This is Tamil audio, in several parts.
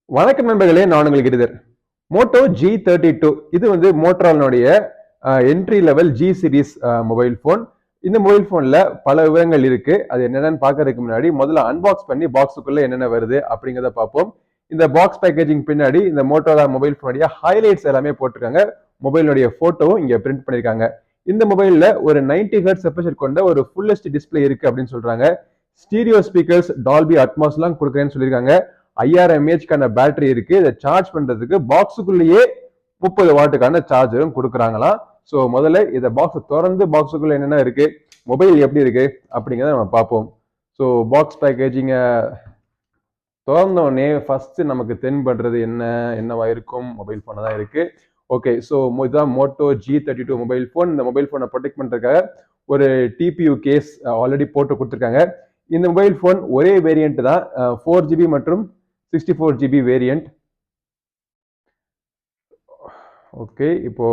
வணக்கம் நண்பர்களே, நான் உங்களுக்கு கிரிதர். மோட்டோ G32 இது வந்து மோட்டோரோலாவுடைய entry level G series mobile phone. இந்த மொபைல் ஃபோன்ல பல விவரங்கள் இருக்கு. அது என்னென்னு பார்க்கறதுக்கு முன்னாடி முதல்ல அன்பாக்ஸ் பண்ணி பாக்ஸுக்குள்ள என்னென்ன வருது அப்படிங்கிறத பார்ப்போம். இந்த பாக்ஸ் பேக்கேஜிங் பின்னாடி இந்த மோட்டோரோலா மொபைல் ஃபோனுடைய ஹைலைட்ஸ் எல்லாமே போட்டிருக்காங்க. மொபைலுடைய போட்டோவும் இங்க பிரிண்ட் பண்ணிருக்காங்க. இந்த மொபைல்ல ஒரு 90 ஹெர்ட்ஸ் ரெஃப்ரெஷ் கொண்ட ஒரு ஃபுல் HD டிஸ்பிளே இருக்கு அப்படின்னு சொல்றாங்க. ஸ்டீரியோ ஸ்பீக்கர்ஸ், டால்பி அட்மாஸ்லாம் கொடுக்குறேன்னு சொல்லியிருக்காங்க. 5000 mAh பேட்டரி இருக்கு. இதை சார்ஜ் பண்றதுக்கு பாக்ஸுக்குள்ளேயே 30 வாட்டுக்கான சார்ஜரும் கொடுக்குறாங்களாம். ஸோ முதல்ல இதை பாக்ஸ் திறந்து பாக்ஸுக்குள்ள என்னென்ன இருக்கு, மொபைல் எப்படி இருக்கு அப்படிங்கிறத நம்ம பார்ப்போம். ஸோ பாக்ஸ் பேக்கேஜிங்கை திறந்தோடனே ஃபர்ஸ்ட் நமக்கு தென்படுறது என்னவா இருக்கும், மொபைல் ஃபோனை தான் இருக்கு. ஓகே, ஸோ இதுதான் மோட்டோ G32 மொபைல் ஃபோன். இந்த மொபைல் ஃபோனை ப்ரொடெக்ட் பண்றதுக்காக ஒரு TPU கேஸ் ஆல்ரெடி போட்டு கொடுத்துருக்காங்க. இந்த மொபைல் ஃபோன் ஒரே வேரியன்ட் தான், 4GB மற்றும் 64GB வேரியன்ட். ஓகே, இப்போ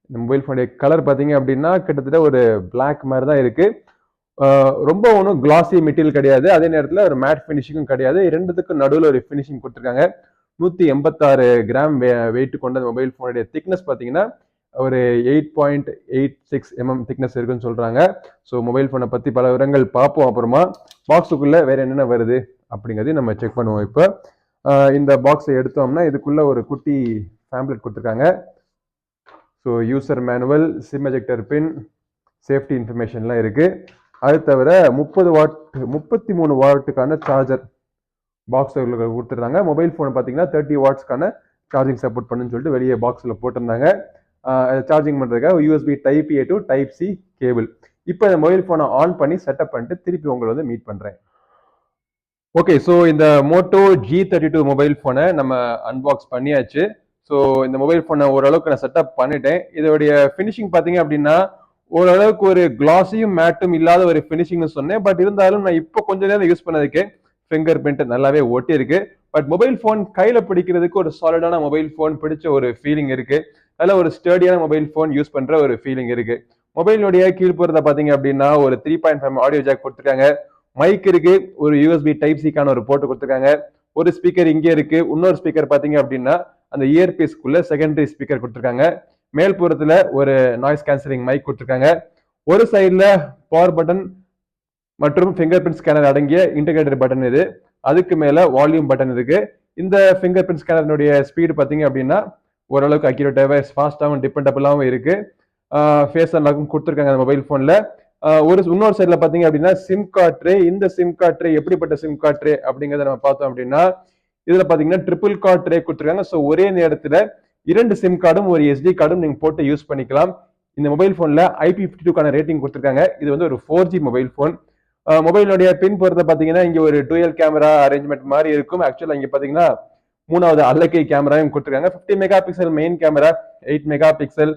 இந்த மொபைல் ஃபோனுடைய கலர் பார்த்தீங்க அப்படின்னா கிட்டத்தட்ட ஒரு பிளாக் மாதிரி தான் இருக்கு. ரொம்ப ஒன்றும் கிளாசி மெட்டீரியல் கிடையாது, அதே நேரத்தில் ஒரு மேட் ஃபினிஷிங்கும் கிடையாது. ரெண்டுத்துக்கும் நடுவில் ஒரு ஃபினிஷிங் கொடுத்துருக்காங்க. 186 கிராம் வெயிட் கொண்ட மொபைல் ஃபோனுடைய திக்னஸ் பார்த்தீங்கன்னா ஒரு 8.86 mm திக்னஸ் இருக்குன்னு சொல்றாங்க. ஸோ மொபைல் ஃபோனை பற்றி பல விவரங்கள் பார்ப்போம். அப்புறமா பாக்ஸுக்குள்ள வேற என்னென்ன வருது அப்படிங்கிறதையும் நம்ம செக் பண்ணுவோம். இப்போ இந்த பாக்ஸை எடுத்தோம்னா இதுக்குள்ள ஒரு குட்டி பேம்ப்ளெட் கொடுத்துருக்காங்க. So user manual, sim ejector pin, safety இன்ஃபர்மேஷன்லாம் இருக்கு. அது தவிர 33 வாட்டுக்கான சார்ஜர் பாக்ஸ் கொடுத்துருந்தாங்க. மொபைல் ஃபோன் பார்த்தீங்கன்னா 30 வாட்ஸ்க்கான சார்ஜிங் சப்போர்ட் பண்ணுன்னு சொல்லிட்டு வெளியே பாக்ஸில் போட்டிருந்தாங்க. சார்ஜிங் பண்ணுறதுக்காக USB Type A to Type C cable. இப்போ இந்த மொபைல் ஃபோனை ஆன் பண்ணி செட்டப் பண்ணிட்டு திருப்பி உங்களை வந்து மீட் பண்ணுறேன். ஓகே, ஸோ இந்த மோட்டோ G32 மொபைல் ஃபோனை நம்ம அன்பாக்ஸ் பண்ணியாச்சு. ஸோ இந்த மொபைல் ஃபோனை ஓரளவுக்கு நான் செட்டப் பண்ணிட்டேன். இதோடைய ஃபினிஷிங் பார்த்தீங்க அப்படின்னா ஓரளவுக்கு ஒரு கிளாஸியும் மேட்டும் இல்லாத ஒரு ஃபினிஷிங்னு சொன்னேன். பட் இருந்தாலும் நான் இப்போ கொஞ்ச நேரம் யூஸ் பண்ணதுக்கு ஃபிங்கர் பிரிண்ட் நல்லாவே ஒட்டி இருக்கு. பட் மொபைல் ஃபோன் கையில பிடிக்கிறதுக்கு ஒரு சாலிடான மொபைல் ஃபோன் பிடிச்ச ஒரு ஃபீலிங் இருக்கு. நல்ல ஒரு ஸ்டடியான மொபைல் ஃபோன் யூஸ் பண்ற ஒரு ஃபீலிங் இருக்கு. மொபைலுடைய கீழ்ப்புறத்தை பாத்தீங்க அப்படின்னா ஒரு 3.5 ஆடியோ ஜாக் கொடுத்துருக்காங்க. மைக் இருக்கு, ஒரு USB Type C-க்கான ஒரு போர்ட் கொடுத்துருக்காங்க. ஒரு ஸ்பீக்கர் இங்கே இருக்கு. இன்னொரு ஸ்பீக்கர் பாத்தீங்க அப்படின்னா அந்த இயர் பீஸ்க்குள்ள செகண்டரி ஸ்பீக்கர் கொடுத்துருக்காங்க. மேல்புறத்துல ஒரு நாய்ஸ் கேன்சலிங் மைக் கொடுத்துருக்காங்க. ஒரு சைட்ல பவர் பட்டன் மற்றும் ஃபிங்கர் பிரிண்ட் ஸ்கேனர் அடங்கிய இன்டகிரேட்டட் பட்டன் இது. அதுக்கு மேல வால்யூம் பட்டன் இருக்கு. இந்த ஃபிங்கர் பிரிண்ட் ஸ்கேனருடைய ஸ்பீடு பாத்தீங்க அப்படின்னா ஓரளவுக்கு அக்யூரேட்டாவே ஃபாஸ்டாகவும் டிபெண்டபிளாகவும் இருக்கு. ஃபேஸ் அன்லாக்கும் கொடுத்துருக்காங்க அந்த மொபைல் ஃபோன்ல. இன்னொரு சைட்ல பாத்தீங்க அப்படின்னா சிம் கார்ட் ட்ரே. இந்த சிம் கார்ட் ட்ரே எப்படிப்பட்ட சிம் கார்ட் ட்ரே அப்படிங்கிறத நம்ம பார்த்தோம் அப்படின்னா இதுல பாத்தீங்கன்னா ட்ரிபிள் கார்ட் ட்ரே கொடுத்துருக்காங்க. ஸோ ஒரே நேரத்துல 2 சிம் கார்டும் ஒரு SD கார்டும் நீங்க போட்டு யூஸ் பண்ணிக்கலாம். இந்த மொபைல் ஃபோன்ல IP52க்கான ரேட்டிங் கொடுத்துருக்காங்க. இது வந்து ஒரு 4G மொபைல் ஃபோன். மொபைலுடைய பின் பொறுத்த பாத்தீங்கன்னா இங்க ஒரு டூயல் கேமரா அரேஞ்ச்மெண்ட் மாதிரி இருக்கும். ஆக்சுவலா இங்க பாத்தீங்கன்னா 3வது அல்லக்கை கேமராவும் கொடுத்துருக்காங்க. 50 mega pixel main camera, 8 mega pixel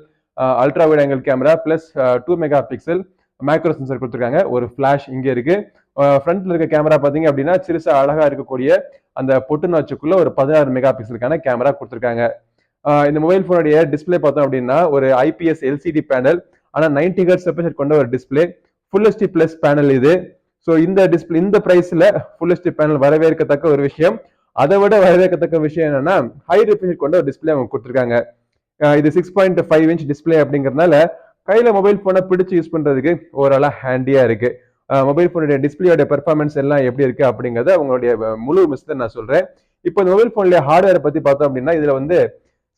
ultra wide angle camera plus 2 mega pixel macro sensor கொடுத்துருக்காங்க. ஒரு ஃபிளாஷ் இங்க இருக்கு. ஃப்ரண்ட்ல இருக்க கேமரா பாத்தீங்க அப்படின்னா சிறுசா அழகா இருக்கக்கூடிய அந்த பொட்டு நாச்சுக்குள்ள ஒரு 16 மெகா பிக்சலுக்கான கேமரா கொடுத்துருக்காங்க. இந்த மொபைல் போனுடைய டிஸ்பிளே பார்த்தோம் அப்படின்னா ஒரு IPS LCD பேனல், ஆனா 90 ஹெர்ட்ஸ் ரெஃப்ரெஷ் கொண்ட ஒரு display, full HD plus panel இது. ஸோ இந்த டிஸ்பிளே இந்த பிரைஸ்ல ஃபுல் HD பேனல் வரவேற்கத்தக்க ஒரு விஷயம். அதை விட வரவேற்கத்தக்க விஷயம் என்னன்னா ஹை ரெஃப்ரெஷ் கொண்ட ஒரு டிஸ்பிளே அவங்க கொடுத்துருக்காங்க. இது 6.5 இன்ச் டிஸ்பிளே அப்படிங்கறதுனால கையில மொபைல் போனை பிடிச்சு யூஸ் பண்றதுக்கு ஓரளவு ஹேண்டியா இருக்கு. மொபைல் போனுடைய டிஸ்பிளேயோட பெர்ஃபார்மன்ஸ் எல்லாம் எப்படி இருக்கு அப்படிங்கறத அவங்களுடைய முழு மிஸ்ல நான் சொல்றேன். இப்போ இந்த மொபைல் போனுடைய ஹார்ட்வேரை பத்தி பார்த்தோம் அப்படின்னா இதுல வந்து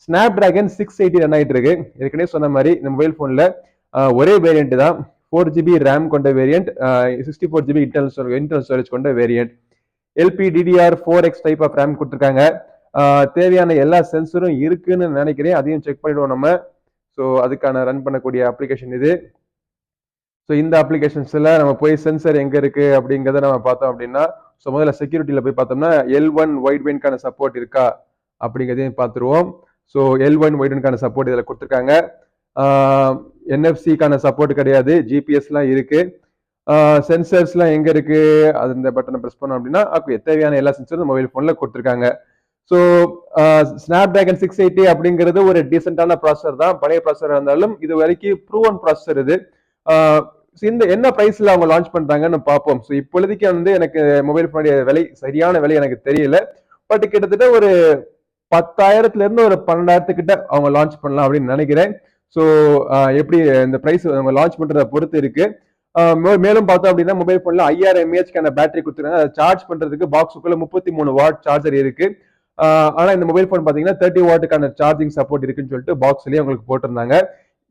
ஸ்னாப்டிராகன் 680 ரன் ஆயிட்டு இருக்கு. ஏற்கனவே சொன்ன மாதிரி இந்த மொபைல் போன்ல ஒரே வேரியன்ட் தான், 4GB ரேம் கொண்ட வேரியன்ட், 64GB இன்டர்னல் ஸ்டோரேஜ் கொண்ட variant. LPDDR4X type of RAM கொடுத்துருக்காங்க. தேவையான எல்லா சென்சரும் இருக்குன்னு நினைக்கிறேன், அதையும் செக் பண்ணிடுவோம் நம்ம. ஸோ அதுக்கான ரன் பண்ணக்கூடிய அப்ளிகேஷன் இது. ஸோ இந்த அப்ளிகேஷன்ஸ்ல நம்ம போய் சென்சர் எங்க இருக்கு அப்படிங்கிறத நம்ம பார்த்தோம் அப்படின்னா ஸோ முதல்ல செக்யூரிட்டியில போய் பார்த்தோம்னா L1 வைட் பேண்ட்கான சப்போர்ட் இருக்கா அப்படிங்கிறதையும் பார்த்துருவோம். ஸோ L1 வைட் பேண்ட்கான சப்போர்ட் இதில் கொடுத்துருக்காங்க. NFC-க்கான சப்போர்ட் கிடையாது, GPS-லாம் இருக்கு. சென்சர்ஸ்லாம் எங்க இருக்கு, அது இந்த பட்டனை ப்ரெஸ் பண்ணோம் அப்படின்னா தேவையான எல்லா சென்சரும் மொபைல் போன்ல கொடுத்துருக்காங்க. ஸோ ஸ்னாப்டிராகன் 680 அப்படிங்கிறது ஒரு டீசென்டான ப்ராசஸர் தான். பழைய ப்ராசஸர் இருந்தாலும் இது வரைக்கும் ப்ரூவன் ப்ராசஸர் இது. இந்த என்ன பிரைஸ்ல அவங்க லான்ச் பண்றாங்கன்னு பார்ப்போம். ஸோ இப்பொழுதைக்கு வந்து எனக்கு மொபைல் போனுடைய விலை சரியான விலை எனக்கு தெரியல. பட் கிட்டத்தட்ட ஒரு 10,000ல இருந்து ஒரு 12,000 கிட்ட அவங்க லான்ச் பண்ணலாம் அப்படின்னு நினைக்கிறேன். ஸோ எப்படி இந்த பிரைஸ் அவங்க லான்ச் பண்றத பொறுத்து இருக்கு. மேலும் பார்த்தோம் அப்படின்னா மொபைல் போன்ல 5000 mAh பேட்டரி கொடுத்துருக்காங்க. அதை சார்ஜ் பண்றதுக்கு பாக்ஸுக்குள்ள 33 வாட் சார்ஜர் இருக்கு. ஆனா இந்த மொபைல் போன் பாத்தீங்கன்னா 30 வாட்டுக்கான சார்ஜிங் சப்போர்ட் இருக்குன்னு சொல்லிட்டு பாக்ஸ்லயே உங்களுக்கு போட்டிருந்தாங்க.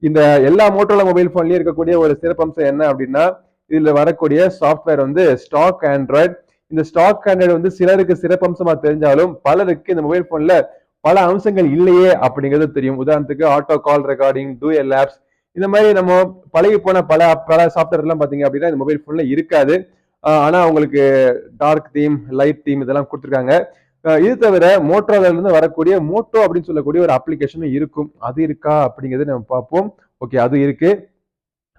இந்த எல்லா மோட்டோரோலா மொபைல் போன்லயும் இருக்கக்கூடிய ஒரு சிறப்பம்சம் என்ன அப்படின்னா, இதுல வரக்கூடிய சாஃப்ட்வேர் வந்து ஸ்டாக் ஆண்ட்ராய்டு. இந்த ஸ்டாக் ஆண்ட்ராய்டு வந்து சிலருக்கு சிறப்பம்சமா தெரிஞ்சாலும் பலருக்கு இந்த மொபைல் போன்ல பல அம்சங்கள் இல்லையே அப்படிங்கிறது தெரியும். உதாரணத்துக்கு ஆட்டோ கால் ரெக்கார்டிங், டூயல் ஆப்ஸ், இந்த மாதிரி நம்ம பழகி போன பல பல சாஃப்ட்வேர் எல்லாம் பாத்தீங்க அப்படின்னா இந்த மொபைல் போன்ல இருக்காது. ஆனா உங்களுக்கு டார்க் தீம், லைட் தீம் இதெல்லாம் கொடுத்துருக்காங்க. இது தவிர மோட்டோரோல இருந்து வரக்கூடிய மோட்டோ அப்படின்னு சொல்லக்கூடிய ஒரு அப்ளிகேஷனும் இருக்கும். அது இருக்கா அப்படிங்கிறது நம்ம பார்ப்போம். ஓகே, அது இருக்கு.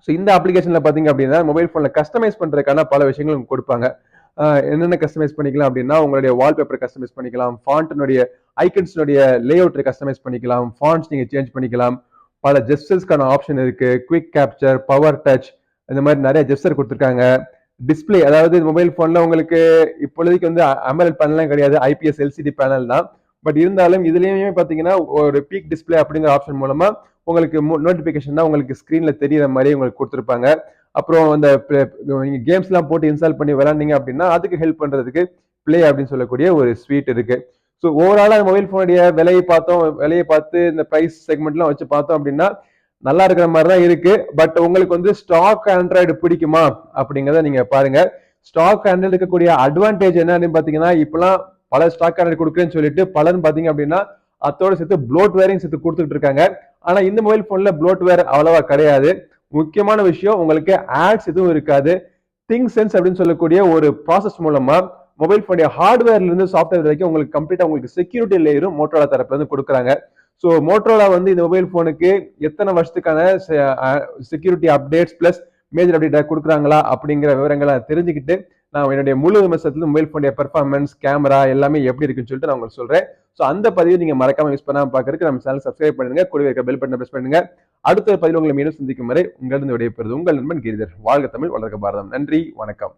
ஸோ இந்த அப்ளிகேஷன்ல பாத்தீங்க அப்படின்னா மொபைல் போன்ல கஸ்டமைஸ் பண்றதுக்கான பல விஷயங்கள் கொடுப்பாங்க. என்னென்ன கஸ்டமைஸ் பண்ணிக்கலாம் அப்படின்னா, உங்களுடைய வால்பேப்பர் கஸ்டமைஸ் பண்ணிக்கலாம், ஃபாண்ட்னுடைய ஐக்கன்ஸ்னுடைய லேஅவுட் கஸ்டமைஸ் பண்ணிக்கலாம், ஃபாண்ட்ஸ் நீங்க சேஞ்ச் பண்ணிக்கலாம், பல ஜெஸ்டர்ஸ்க்கான ஆப்ஷன் இருக்கு, குவிக் கேப்சர், பவர் டச், இந்த மாதிரி நிறைய ஜெஸ்டர் கொடுத்துருக்காங்க. டிஸ்பிளே, அதாவது மொபைல் போன்ல உங்களுக்கு இப்பொழுதைக்கு வந்து அமோலெட் பேனல்லாம் கிடையாது, ஐபிஎஸ் எல்சிடி பேனல் தான். பட் இருந்தாலும் இதுலயுமே பாத்தீங்கன்னா ஒரு பீக் டிஸ்பிளே அப்படிங்கிற ஆப்ஷன் மூலமா உங்களுக்கு நோட்டிபிகேஷன் தான் உங்களுக்கு ஸ்கிரீன்ல தெரியற மாதிரி உங்களுக்கு கொடுத்துருப்பாங்க. அப்புறம் அந்த நீங்க கேம்ஸ் எல்லாம் போட்டு இன்ஸ்டால் பண்ணி விளையாண்டீங்க அப்படின்னா அதுக்கு ஹெல்ப் பண்றதுக்கு பிளே அப்படின்னு சொல்லக்கூடிய ஒரு ஸ்வீட் இருக்கு. ஸோ ஓவராலா மொபைல் போனுடைய விலையை பார்த்து இந்த பிரைஸ் செக்மெண்ட்லாம் வச்சு பார்த்தோம் அப்படின்னா நல்லா இருக்கிற மாதிரி தான் இருக்கு. பட் உங்களுக்கு வந்து ஸ்டாக் ஆண்ட்ராய்டு பிடிக்குமா அப்படிங்கிறத நீங்க பாருங்க. ஸ்டாக் ஆண்ட்ராய்டு இருக்கக்கூடிய அட்வான்டேஜ் என்னன்னு பாத்தீங்கன்னா, இப்பெல்லாம் பல ஸ்டாக் ஆண்ட்ராய்டு கொடுக்குறேன்னு சொல்லிட்டு பலன் பாத்தீங்க அப்படின்னா அதோட சேர்த்து ப்ளோட் வேரையும் சேர்த்து கொடுத்துட்டு இருக்காங்க. ஆனா இந்த மொபைல் போன்ல ப்ளோட் வேர் அவ்வளவா கிடையாது. முக்கியமான விஷயம், உங்களுக்கு ஆட்ஸ் எதுவும் இருக்காது. திங்க் சென்ஸ் அப்படின்னு சொல்லக்கூடிய ஒரு ப்ராசஸ் மூலமா மொபைல் போனுடைய ஹார்ட்வேர்ல இருந்து சாஃப்ட்வேர் வரைக்கும் உங்களுக்கு கம்ப்ளீட்டா உங்களுக்கு செக்யூரிட்டி லேயரும் மோட்டோரோலா தரப்புல இருந்து கொடுக்குறாங்க. ஸோ மோட்டோரோலா வந்து இந்த மொபைல் போனுக்கு எத்தனை வருஷத்துக்கான security updates plus major update கொடுக்குறாங்களா அப்படிங்கிற விவரங்களை தெரிஞ்சுக்கிட்டு நான் என்னுடைய முழு விமர்சனத்துல மொபைல் போனுடைய பெர்ஃபார்மன்ஸ், கேமரா எல்லாமே எப்படி இருக்குன்னு சொல்லிட்டு நான் உங்களுக்கு சொல்றேன். ஸோ அந்த பதிவை நீங்க மறக்காம மிஸ் பண்ணாம பாக்குறதுக்கு நம்ம சேனல் சப்ஸ்கிரைப் பண்ணுங்க, கூடவே இருக்க பெல் பட்டனை பிரஸ் பண்ணுங்க. அடுத்த பதிவில் உங்களை மீண்டும் சந்திக்கும் வரை உங்களிடம் விடைபெறுவது உங்கள் நண்பன் கிரிதர். வாழ்க தமிழ், வளர்க பாரதம். நன்றி, வணக்கம்.